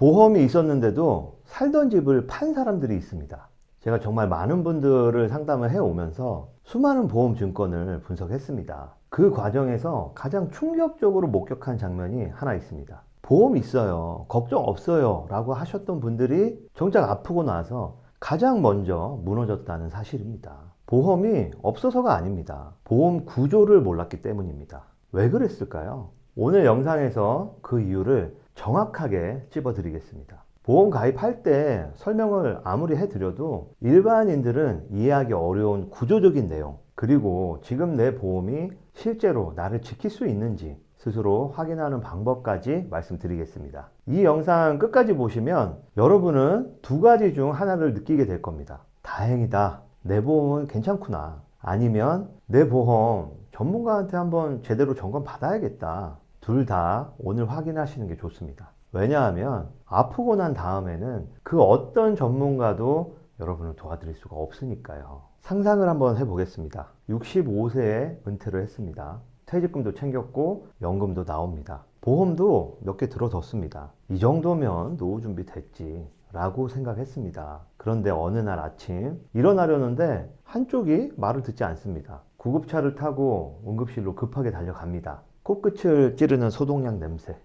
보험이 있었는데도 살던 집을 판 사람들이 있습니다. 제가 정말 많은 분들을 상담을 해오면서 수많은 보험 증권을 분석했습니다. 그 과정에서 가장 충격적으로 목격한 장면이 하나 있습니다. 보험 있어요, 걱정 없어요 라고 하셨던 분들이 정작 아프고 나서 가장 먼저 무너졌다는 사실입니다. 보험이 없어서가 아닙니다. 보험 구조를 몰랐기 때문입니다. 왜 그랬을까요? 오늘 영상에서 그 이유를 정확하게 찝어드리겠습니다. 보험 가입할 때 설명을 아무리 해드려도 일반인들은 이해하기 어려운 구조적인 내용, 그리고 지금 내 보험이 실제로 나를 지킬 수 있는지 스스로 확인하는 방법까지 말씀드리겠습니다. 이 영상 끝까지 보시면 여러분은 두 가지 중 하나를 느끼게 될 겁니다. 다행이다, 내 보험은 괜찮구나. 아니면 내 보험 전문가한테 한번 제대로 점검 받아야겠다. 둘 다 오늘 확인하시는 게 좋습니다. 왜냐하면 아프고 난 다음에는 그 어떤 전문가도 여러분을 도와드릴 수가 없으니까요. 상상을 한번 해보겠습니다. 65세에 은퇴를 했습니다. 퇴직금도 챙겼고 연금도 나옵니다. 보험도 몇 개 들어뒀습니다. 이 정도면 노후 준비 됐지 라고 생각했습니다. 그런데 어느 날 아침 일어나려는데 한쪽이 말을 듣지 않습니다. 구급차를 타고 응급실로 급하게 달려갑니다. 코끝을 찌르는 소독약 냄새,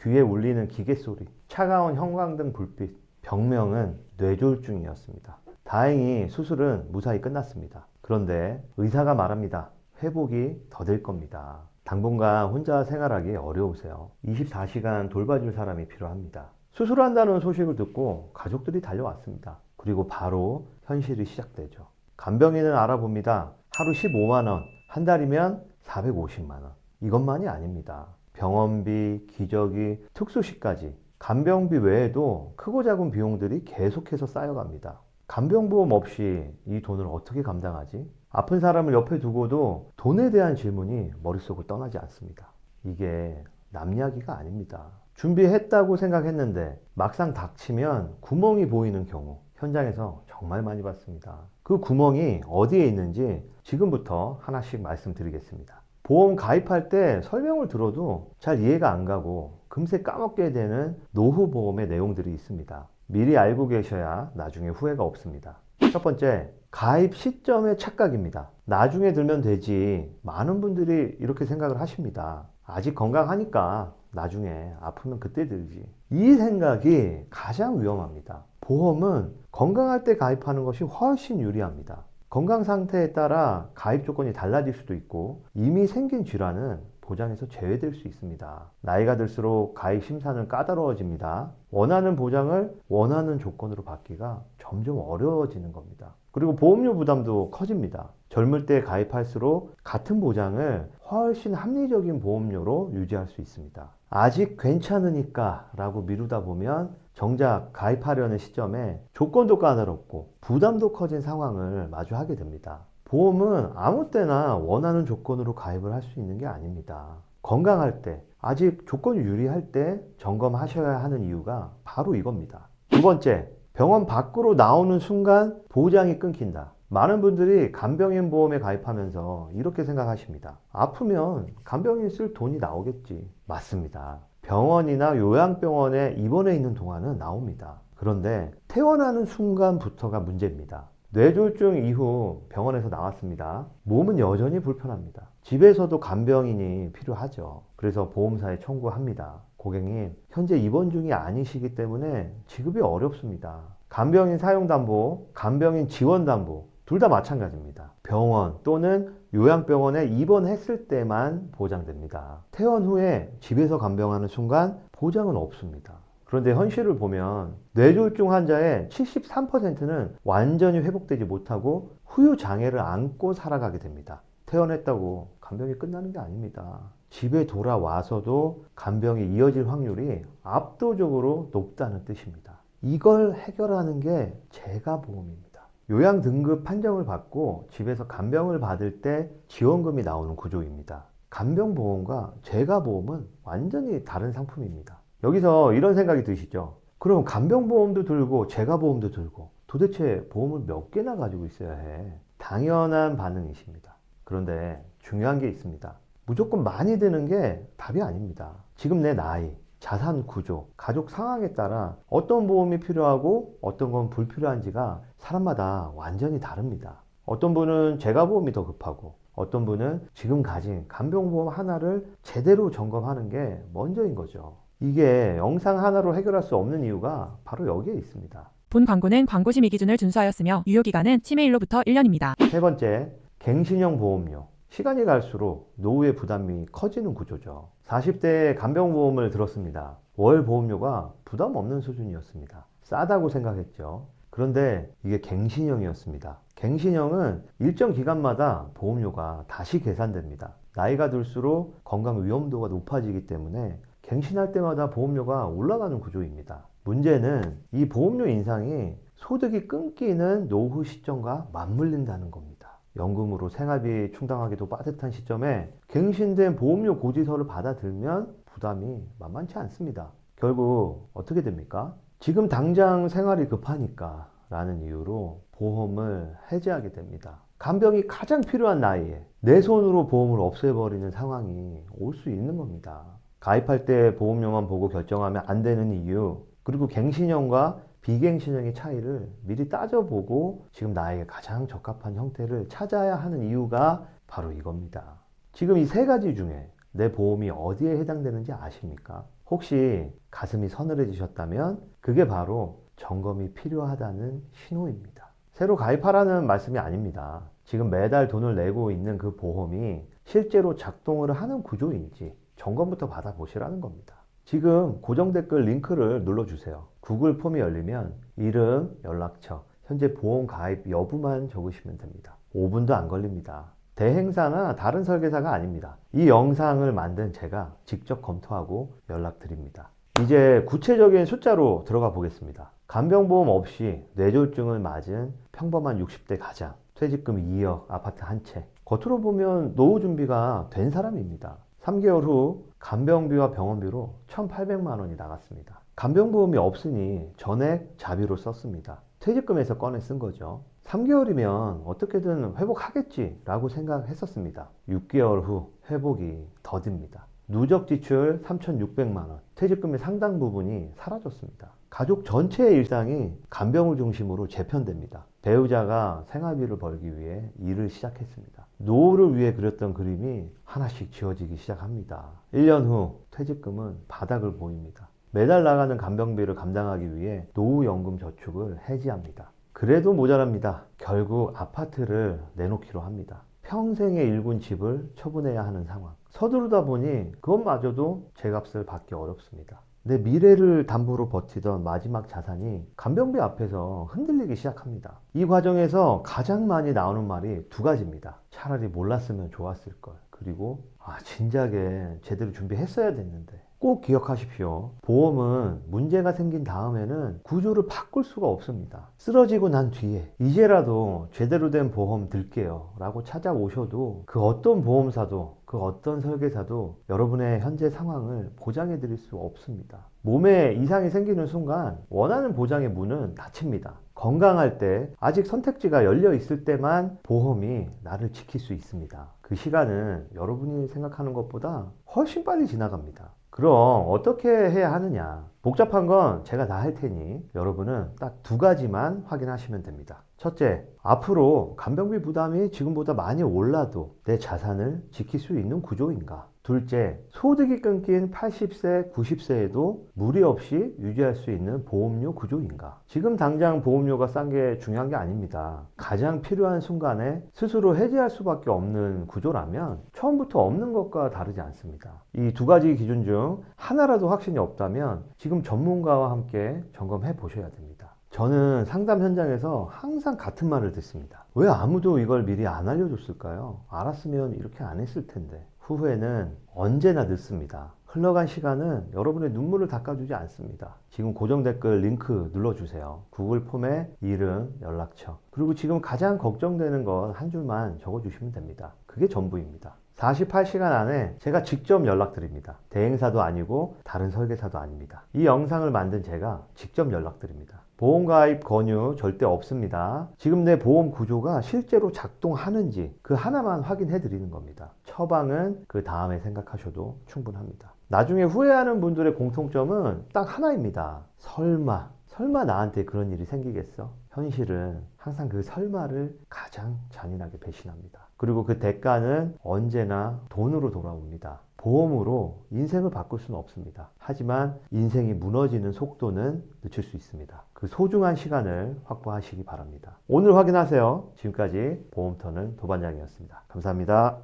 귀에 울리는 기계 소리, 차가운 형광등 불빛, 병명은 뇌졸중이었습니다. 다행히 수술은 무사히 끝났습니다. 그런데 의사가 말합니다. 회복이 더딜 겁니다. 당분간 혼자 생활하기 어려우세요. 24시간 돌봐줄 사람이 필요합니다. 수술한다는 소식을 듣고 가족들이 달려왔습니다. 그리고 바로 현실이 시작되죠. 간병인을 알아봅니다. 하루 15만원, 한 달이면 450만원. 이것만이 아닙니다. 병원비, 기저귀, 특수시까지 간병비 외에도 크고 작은 비용들이 계속해서 쌓여갑니다. 간병보험 없이 이 돈을 어떻게 감당하지? 아픈 사람을 옆에 두고도 돈에 대한 질문이 머릿속을 떠나지 않습니다. 이게 남 이야기가 아닙니다. 준비했다고 생각했는데 막상 닥치면 구멍이 보이는 경우 현장에서 정말 많이 봤습니다. 그 구멍이 어디에 있는지 지금부터 하나씩 말씀드리겠습니다. 보험 가입할 때 설명을 들어도 잘 이해가 안 가고 금세 까먹게 되는 노후보험의 내용들이 있습니다. 미리 알고 계셔야 나중에 후회가 없습니다. 첫 번째, 가입 시점의 착각입니다. 나중에 들면 되지. 많은 분들이 이렇게 생각을 하십니다. 아직 건강하니까 나중에 아프면 그때 들지. 이 생각이 가장 위험합니다. 보험은 건강할 때 가입하는 것이 훨씬 유리합니다. 건강 상태에 따라 가입 조건이 달라질 수도 있고 이미 생긴 질환은 보장에서 제외될 수 있습니다. 나이가 들수록 가입 심사는 까다로워집니다. 원하는 보장을 원하는 조건으로 받기가 점점 어려워지는 겁니다. 그리고 보험료 부담도 커집니다. 젊을 때 가입할수록 같은 보장을 훨씬 합리적인 보험료로 유지할 수 있습니다. 아직 괜찮으니까 라고 미루다 보면 정작 가입하려는 시점에 조건도 까다롭고 부담도 커진 상황을 마주하게 됩니다. 보험은 아무 때나 원하는 조건으로 가입을 할 수 있는 게 아닙니다. 건강할 때, 아직 조건이 유리할 때 점검하셔야 하는 이유가 바로 이겁니다. 두 번째, 병원 밖으로 나오는 순간 보장이 끊긴다. 많은 분들이 간병인 보험에 가입하면서 이렇게 생각하십니다. 아프면 간병인 쓸 돈이 나오겠지. 맞습니다. 병원이나 요양병원에 입원해 있는 동안은 나옵니다. 그런데 퇴원하는 순간부터가 문제입니다. 뇌졸중 이후 병원에서 나왔습니다. 몸은 여전히 불편합니다. 집에서도 간병인이 필요하죠. 그래서 보험사에 청구합니다. 고객님, 현재 입원 중이 아니시기 때문에 지급이 어렵습니다. 간병인 사용담보, 간병인 지원담보 둘 다 마찬가지입니다. 병원 또는 요양병원에 입원했을 때만 보장됩니다. 퇴원 후에 집에서 간병하는 순간 보장은 없습니다. 그런데 현실을 보면 뇌졸중 환자의 73%는 완전히 회복되지 못하고 후유장애를 안고 살아가게 됩니다. 퇴원했다고 간병이 끝나는 게 아닙니다. 집에 돌아와서도 간병이 이어질 확률이 압도적으로 높다는 뜻입니다. 이걸 해결하는 게 재가보험입니다. 요양 등급 판정을 받고 집에서 간병을 받을 때 지원금이 나오는 구조입니다. 간병보험과 재가보험은 완전히 다른 상품입니다. 여기서 이런 생각이 드시죠? 그럼 간병보험도 들고 재가보험도 들고 도대체 보험을 몇 개나 가지고 있어야 해? 당연한 반응이십니다. 그런데 중요한 게 있습니다. 무조건 많이 드는 게 답이 아닙니다. 지금 내 나이, 자산 구조, 가족 상황에 따라 어떤 보험이 필요하고 어떤 건 불필요한지가 사람마다 완전히 다릅니다. 어떤 분은 재가보험이 더 급하고 어떤 분은 지금 가진 간병보험 하나를 제대로 점검하는 게 먼저인 거죠. 이게 영상 하나로 해결할 수 없는 이유가 바로 여기에 있습니다. 본 광고는 광고 심의 기준을 준수하였으며 유효기간은 치매일로부터 1년입니다. 세 번째, 갱신형 보험료. 시간이 갈수록 노후의 부담이 커지는 구조죠. 40대에 간병보험을 들었습니다. 월 보험료가 부담 없는 수준이었습니다. 싸다고 생각했죠. 그런데 이게 갱신형이었습니다. 갱신형은 일정 기간마다 보험료가 다시 계산됩니다. 나이가 들수록 건강 위험도가 높아지기 때문에 갱신할 때마다 보험료가 올라가는 구조입니다. 문제는 이 보험료 인상이 소득이 끊기는 노후 시점과 맞물린다는 겁니다. 연금으로 생활비 충당하기도 빠듯한 시점에 갱신된 보험료 고지서를 받아들면 부담이 만만치 않습니다. 결국 어떻게 됩니까? 지금 당장 생활이 급하니까 라는 이유로 보험을 해지하게 됩니다. 간병이 가장 필요한 나이에 내 손으로 보험을 없애버리는 상황이 올 수 있는 겁니다. 가입할 때 보험료만 보고 결정하면 안 되는 이유, 그리고 갱신형과 비갱신형의 차이를 미리 따져보고 지금 나에게 가장 적합한 형태를 찾아야 하는 이유가 바로 이겁니다. 지금 이 세 가지 중에 내 보험이 어디에 해당되는지 아십니까? 혹시 가슴이 서늘해지셨다면 그게 바로 점검이 필요하다는 신호입니다. 새로 가입하라는 말씀이 아닙니다. 지금 매달 돈을 내고 있는 그 보험이 실제로 작동을 하는 구조인지 점검부터 받아보시라는 겁니다. 지금 고정 댓글 링크를 눌러주세요. 구글 폼이 열리면 이름, 연락처, 현재 보험 가입 여부만 적으시면 됩니다. 5분도 안 걸립니다. 대행사나 다른 설계사가 아닙니다. 이 영상을 만든 제가 직접 검토하고 연락드립니다. 이제 구체적인 숫자로 들어가 보겠습니다. 간병보험 없이 뇌졸중을 맞은 평범한 60대 가장, 퇴직금 2억, 아파트 한 채. 겉으로 보면 노후 준비가 된 사람입니다. 3개월 후 간병비와 병원비로 1,800만 원이 나갔습니다. 간병보험이 없으니 전액 자비로 썼습니다. 퇴직금에서 꺼내 쓴 거죠. 3개월이면 어떻게든 회복하겠지 라고 생각했었습니다. 6개월 후 회복이 더딥니다. 누적 지출 3,600만 원, 퇴직금의 상당 부분이 사라졌습니다. 가족 전체의 일상이 간병을 중심으로 재편됩니다. 배우자가 생활비를 벌기 위해 일을 시작했습니다. 노후를 위해 그렸던 그림이 하나씩 지워지기 시작합니다. 1년 후 퇴직금은 바닥을 보입니다. 매달 나가는 간병비를 감당하기 위해 노후연금 저축을 해지합니다. 그래도 모자랍니다. 결국 아파트를 내놓기로 합니다. 평생의 일군 집을 처분해야 하는 상황. 서두르다 보니 그것마저도 제값을 받기 어렵습니다. 내 미래를 담보로 버티던 마지막 자산이 간병비 앞에서 흔들리기 시작합니다. 이 과정에서 가장 많이 나오는 말이 두 가지입니다. 차라리 몰랐으면 좋았을 걸. 그리고 진작에 제대로 준비했어야 됐는데. 꼭 기억하십시오. 보험은 문제가 생긴 다음에는 구조를 바꿀 수가 없습니다. 쓰러지고 난 뒤에 이제라도 제대로 된 보험 들게요 라고 찾아오셔도 그 어떤 보험사도 그 어떤 설계사도 여러분의 현재 상황을 보장해 드릴 수 없습니다. 몸에 이상이 생기는 순간 원하는 보장의 문은 닫힙니다. 건강할 때 아직 선택지가 열려 있을 때만 보험이 나를 지킬 수 있습니다. 그 시간은 여러분이 생각하는 것보다 훨씬 빨리 지나갑니다. 그럼 어떻게 해야 하느냐? 복잡한 건 제가 다 할 테니 여러분은 딱 두 가지만 확인하시면 됩니다. 첫째, 앞으로 간병비 부담이 지금보다 많이 올라도 내 자산을 지킬 수 있는 구조인가? 둘째, 소득이 끊긴 80세, 90세에도 무리 없이 유지할 수 있는 보험료 구조인가? 지금 당장 보험료가 싼 게 중요한 게 아닙니다. 가장 필요한 순간에 스스로 해지할 수밖에 없는 구조라면 처음부터 없는 것과 다르지 않습니다. 이 두 가지 기준 중 하나라도 확신이 없다면 지금 전문가와 함께 점검해 보셔야 됩니다. 저는 상담 현장에서 항상 같은 말을 듣습니다. 왜 아무도 이걸 미리 안 알려줬을까요? 알았으면 이렇게 안 했을 텐데. 후회는 언제나 늦습니다. 흘러간 시간은 여러분의 눈물을 닦아주지 않습니다. 지금 고정 댓글 링크 눌러주세요. 구글 폼에 이름, 연락처, 그리고 지금 가장 걱정되는 건 한 줄만 적어주시면 됩니다. 그게 전부입니다. 48시간 안에 제가 직접 연락드립니다. 대행사도 아니고 다른 설계사도 아닙니다. 이 영상을 만든 제가 직접 연락드립니다. 보험가입 권유 절대 없습니다. 지금 내 보험 구조가 실제로 작동하는지 그 하나만 확인해 드리는 겁니다. 처방은 그 다음에 생각하셔도 충분합니다. 나중에 후회하는 분들의 공통점은 딱 하나입니다. 설마 나한테 그런 일이 생기겠어? 현실은 항상 그 설마를 가장 잔인하게 배신합니다. 그리고 그 대가는 언제나 돈으로 돌아옵니다. 보험으로 인생을 바꿀 수는 없습니다. 하지만 인생이 무너지는 속도는 늦출 수 있습니다. 그 소중한 시간을 확보하시기 바랍니다. 오늘 확인하세요. 지금까지 보험터는 도반장이었습니다. 감사합니다.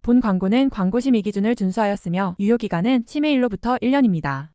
본 광고는 광고 심의 기준을 준수하였으며 유효기간은 치매일로부터 1년입니다.